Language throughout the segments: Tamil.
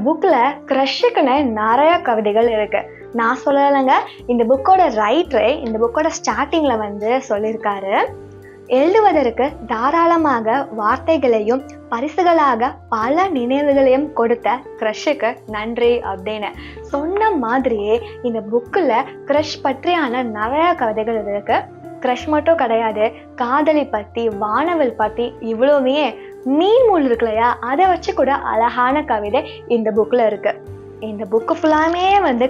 புக்ல க்ரஷுக்குன்னு நிறைய கவிதைகள் இருக்கு. நான் சொல்லலைங்க, இந்த புக்கோட ரைட்டரே இந்த புக்கோட ஸ்டார்டிங்ல சொல்லியிருக்காரு. எழுதுவதற்கு தாராளமாக வார்த்தைகளையும் பரிசுகளாக பல நினைவுகளையும் கொடுத்த க்ரஷுக்கு நன்றி அப்படின்னு சொன்ன மாதிரியே இந்த புக்கில் க்ரஷ் பற்றியான நிறைய கவிதைகள் இருக்கு. க்ரஷ் மட்டும் கிடையாது, காதலி பற்றி, வானவில் பற்றி, இவ்வளவுமே மீன் முள் இருக்கு இல்லையா, அதை வச்சு கூட அழகான கவிதை இந்த புக்கில் இருக்கு. இந்த புக்கு ஃபுல்லாமே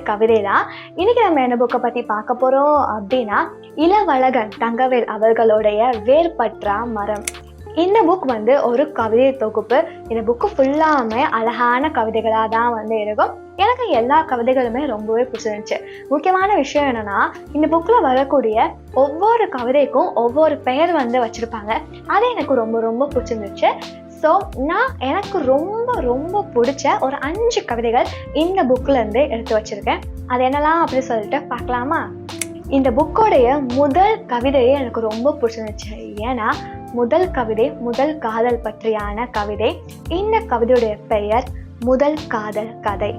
கவிதை தான். இன்னைக்கு நம்ம என்ன புக்கை பற்றி பார்க்க போகிறோம் அப்படின்னா, இளவழகன் தங்கவேல் அவர்களுடைய வேர்பற்றா மரம். இந்த புக் ஒரு கவிதை தொகுப்பு. இந்த புக்கு ஃபுல்லாமே அழகான கவிதைகளாக தான் இருக்கும். எனக்கு எல்லா கவிதைகளுமே ரொம்பவே பிடிச்சிருந்துச்சு. முக்கியமான விஷயம் என்னன்னா, இந்த புக்கில் வரக்கூடிய ஒவ்வொரு கவிதைக்கும் ஒவ்வொரு பெயர் வச்சுருப்பாங்க. அது எனக்கு ரொம்ப ரொம்ப பிடிச்சிருந்துச்சு. ஸோ நான் எனக்கு ரொம்ப ரொம்ப பிடிச்ச ஒரு 5 கவிதைகள் இந்த புக்கிலேருந்து எடுத்து வச்சுருக்கேன். அது என்னலாம் அப்படின்னு சொல்லிட்டு பார்க்கலாமா? இந்த புக்கோடைய முதல் கவிதையே எனக்கு ரொம்ப பிடிச்சிருந்துச்சு. ஏன்னா முதல் கவிதை முதல் காதல் பற்றியான கவிதை. இந்த கவிதையுடைய பெயர் முதல் காதல் கதை.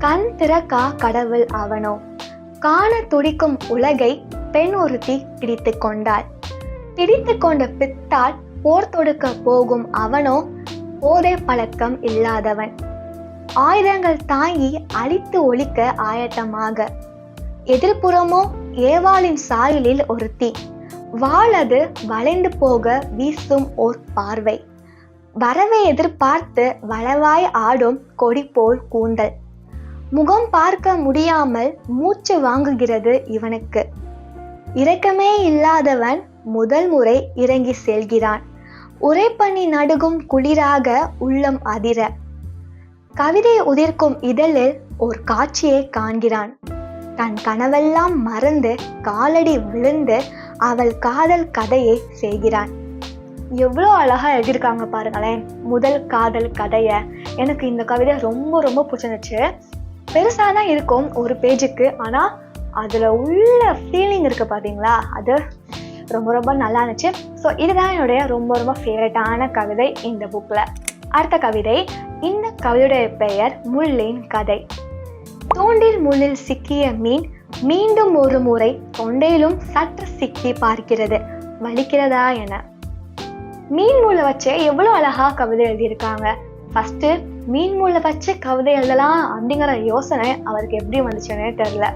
கண் திறக்கா கடவுள் அவனோ, காண துடிக்கும் உலகை பெண் ஒருத்தி பிடித்து கொண்டாள். பிடித்து கொண்ட பித்தால் போர் தொடுக்க போகும் அவனோ போதை பழக்கம் இல்லாதவன். ஆயுதங்கள் தாங்கி அழித்து ஒழிக்க ஆயத்தமாக. எதிர்ப்புறமோ ஏவாளின் சாயலில் ஒருத்தி, வாளது வளைந்து போக வீசும் ஓர் பார்வை. வரவை எதிர்பார்த்து வளவாய் ஆடும் கொடி போல் கூந்தல். முகம் பார்க்க முடியாமல் மூச்சு வாங்குகிறது இவனுக்கு. இரக்கமே இல்லாதவன் முதல் முறை இறங்கி செல்கிறான். உரைப்பனி நடுகும் குளிராக உள்ளம் அதிர. கவிதை உதிர்க்கும் இதழில் ஒரு காட்சியை காண்கிறான். தன் கனவெல்லாம் மறந்து காலடி விழுந்து அவள் காதல் கதையை செய்கிறான். எவ்வளோ அழகா எழுதியிருக்காங்க பாருங்களேன், முதல் காதல் கதைய. எனக்கு இந்த கவிதை ரொம்ப ரொம்ப பிடிச்சிருந்துச்சு. பெருசாக தான் இருக்கும் ஒரு பேஜுக்கு, ஆனால் அதில் உள்ள ஃபீலிங் இருக்குது பார்த்தீங்களா, அது ரொம்ப ரொம்ப நல்லா இருந்துச்சு. ஸோ இதுதான் என்னுடைய ரொம்ப ரொம்ப ஃபேவரட்டான கவிதை இந்த புக்கில். அடுத்த கவிதை. இந்த கவிதையுடைய பெயர் முள்ளின் கதை. தூண்டில் முள்ளில் சிக்கிய மீன் மீண்டும் ஒரு முறை தொண்டையிலும் சற்று சிக்கி பார்க்கிறது, வலிக்கிறதா என. மீன் முள்ளை வச்சு எவ்வளோ அழகா கவிதை எழுதியிருக்காங்க. ஃபர்ஸ்ட் மீன் முள்ளை வச்சு கவிதை எழுதலாம் அப்படிங்கிற யோசனை அவருக்கு எப்படி வந்துச்சுன்னே தெரியல.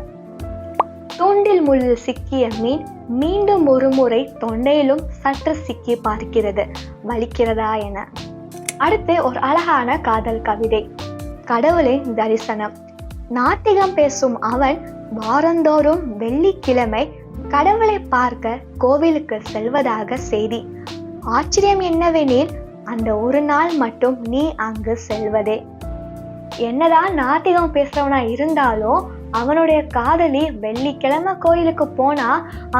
தூண்டில் முள்ளில் சிக்கிய மீன் மீண்டும் ஒரு முறை தொண்டையிலும் சற்று சிக்கி பார்க்கிறது, வலிக்கிறதா என. அடுத்து ஒரு அழகான காதல் கவிதை. கடவுளின் தரிசனம். நாத்திகம் பேசும் அவன் வாரந்தோறும் வெள்ளிக்கிழமை கடவுளை பார்க்க கோவிலுக்கு செல்வதாக செய்தி. ஆச்சரியம் என்னவெனில் அந்த ஒரு நாள் மட்டும் நீ அங்கு செல்வதே. என்னதான் நாத்திகம் பேசுறவனா இருந்தாலும் அவனுடைய காதலி வெள்ளிக்கிழமை கோயிலுக்கு போனா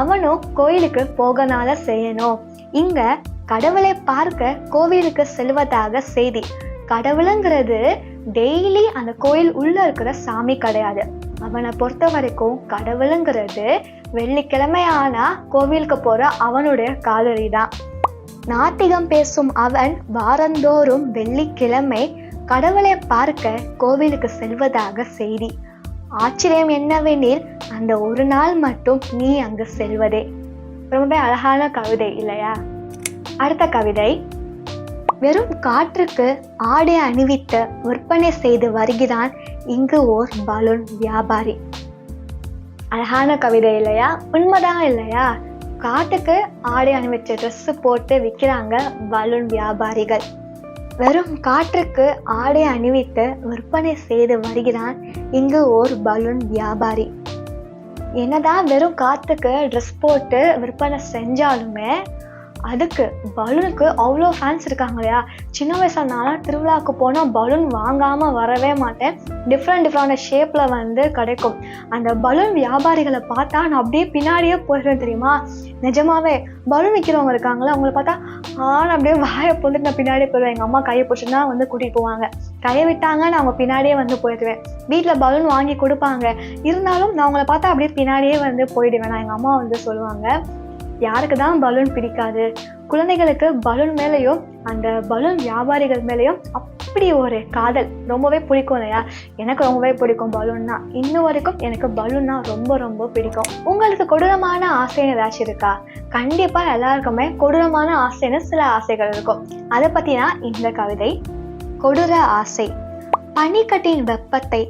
அவனும் கோயிலுக்கு போகனால செய்யணும். இங்க கடவுளை பார்க்க கோவிலுக்கு செல்வதாக செய்தி. கடவுளுங்கிறது டெய்லி அந்த கோயில் உள்ள இருக்கிற சாமி கிடையாது. அவனை பொறுத்த வரைக்கும் கடவுளுங்கிறது வெள்ளிக்கிழமை ஆனா கோவிலுக்கு போற அவனுடைய காதலி தான். நாத்திகம் பேசும் அவன் வாரந்தோறும் வெள்ளிக்கிழமை கடவுளை பார்க்க கோவிலுக்கு செல்வதாக செய்தி. ஆச்சரியம் என்னவெனில் அந்த ஒரு நாள் மட்டும் நீ அங்கு செல்வதே. ரொம்ப அழகான கவிதை இல்லையா? அடுத்த கவிதை. வெறும் காற்றுக்கு ஆடை அணிவித்து விற்பனை செய்து வருகிறான் இங்கு ஓர் பலூன் வியாபாரி. அழகான கவிதை இல்லையா? உண்மைதான் இல்லையா? காட்டுக்கு ஆடை அணிவிச்சு ட்ரெஸ் போட்டு விற்கிறாங்க பலூன் வியாபாரிகள். வெறும் காற்றுக்கு ஆடை அணிவித்து விற்பனை செய்து வருகிறான் இங்கு ஓர் பலூன் வியாபாரி. என்னதான் வெறும் காற்றுக்கு ட்ரெஸ் போட்டு விற்பனை செஞ்சாலுமே அதுக்கு பலூனுக்கு அவ்வளோ ஃபேன்ஸ் இருக்காங்க இல்லையா? சின்ன வயசுல நானும் திருவிழாவுக்கு போனால் பலூன் வாங்காமல் வரவே மாட்டேன். டிஃப்ரெண்ட் ஷேப்பில் கிடைக்கும். அந்த பலூன் வியாபாரிகளை பார்த்தா நான் அப்படியே பின்னாடியே போயிடுவேன் தெரியுமா? நிஜமாவே பலூன் விற்கிறவங்க இருக்காங்களா, அவங்கள பார்த்தா நான் அப்படியே வாயை போட்டு நான் பின்னாடியே போயிடுவேன். எங்கள் அம்மா கையை பிடிச்சிட்டு தான் கூட்டிகிட்டு போவாங்க. கையை விட்டாங்க நான் அவங்க பின்னாடியே போயிடுவேன். வீட்டில் பலூன் வாங்கி கொடுப்பாங்க, இருந்தாலும் நான் அவங்கள பார்த்தா அப்படியே பின்னாடியே போயிடுவேன். நான் எங்கள் அம்மா சொல்லுவாங்க, யாருக்கு தான் பலூன் பிடிக்காது? குழந்தைகளுக்கு பலூன் மேலேயும் அந்த பலூன் வியாபாரிகள் மேலேயும் அப்படி ஒரு காதல் ரொம்பவே பிடிக்கும் இல்லையா? எனக்கு ரொம்பவே பிடிக்கும் பலூன்னா. இன்னும் வரைக்கும் எனக்கு பலூன்னா ரொம்ப ரொம்ப பிடிக்கும். உங்களுக்கு கொடூரமான ஆசைன்னு ஏதாச்சும் இருக்கா? கண்டிப்பா எல்லாருக்குமே கொடூரமான ஆசைன்னு சில ஆசைகள் இருக்கும். அதை பத்தினா இந்த கவிதை. கொடூர ஆசை. பனிக்கட்டின் வெப்பத்தை,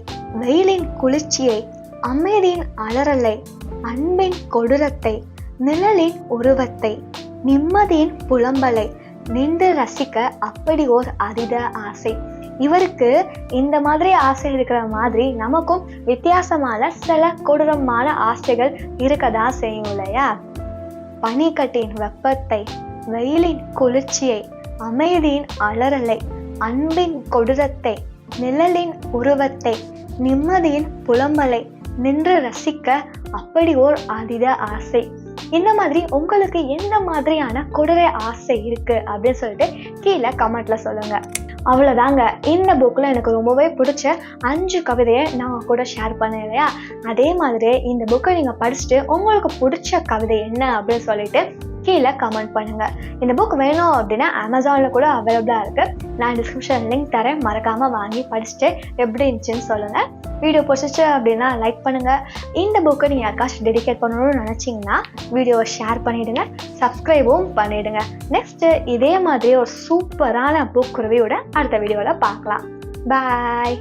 வெயிலின் குளிர்ச்சியை, அமைதியின் அலறலை, அன்பின் கொடூரத்தை, நிழலின் உருவத்தை, நிம்மதியின் புலம்பலை நின்று ரசிக்க அப்படி ஓர் அதீத ஆசை. இவருக்கு இந்த மாதிரி ஆசை இருக்கிற மாதிரி நமக்கும் வித்தியாசமான சில கொடூரமான ஆசைகள் இருக்கதா செய்யும் இல்லையா? பனிக்கட்டின் வெப்பத்தை, வெயிலின் குளிர்ச்சியை, அமைதியின் அலறலை, அன்பின் கொடூரத்தை, நிழலின் உருவத்தை, நிம்மதியின் புலம்பலை நின்று ரசிக்க அப்படி ஓர் அதீத ஆசை. இந்த மாதிரி உங்களுக்கு எந்த மாதிரியான கொடூர ஆசை இருக்கு அப்படின்னு சொல்லிட்டு கீழே கமெண்ட்ல சொல்லுங்க. அவ்வளோதாங்க, இந்த புக்கில் எனக்கு ரொம்பவே பிடிச்ச 5 கவிதையை நான் கூட ஷேர் பண்ணேன் இல்லையா? அதே மாதிரி இந்த புக்கை நீங்கள் படிச்சுட்டு உங்களுக்கு பிடிச்ச கவிதை என்ன அப்படின்னு சொல்லிட்டு கீழே கமெண்ட் பண்ணுங்க. இந்த புக் வேணும் அப்படின்னா அமேசானில் கூட அவைலபிளாக இருக்கு. நான் டிஸ்கிரிப்ஷன் லிங்க் தரேன், மறக்காமல் வாங்கி படிச்சுட்டு எப்படி இருந்துச்சுன்னு சொல்லுங்கள். வீடியோ பிடிச்சிச்சு அப்படின்னா லைக் பண்ணுங்கள். இந்த புக்கை நீங்கள் யாருக்காச்சும் டெடிகேட் பண்ணணும்னு நினச்சிங்கன்னா வீடியோவை ஷேர் பண்ணிவிடுங்க, சப்ஸ்கிரைபும் பண்ணிவிடுங்க. நெக்ஸ்ட்டு இதே மாதிரி ஒரு சூப்பரான புக் ரிவ்யூவோட அடுத்த வீடியோவில் பார்க்கலாம். பாய்.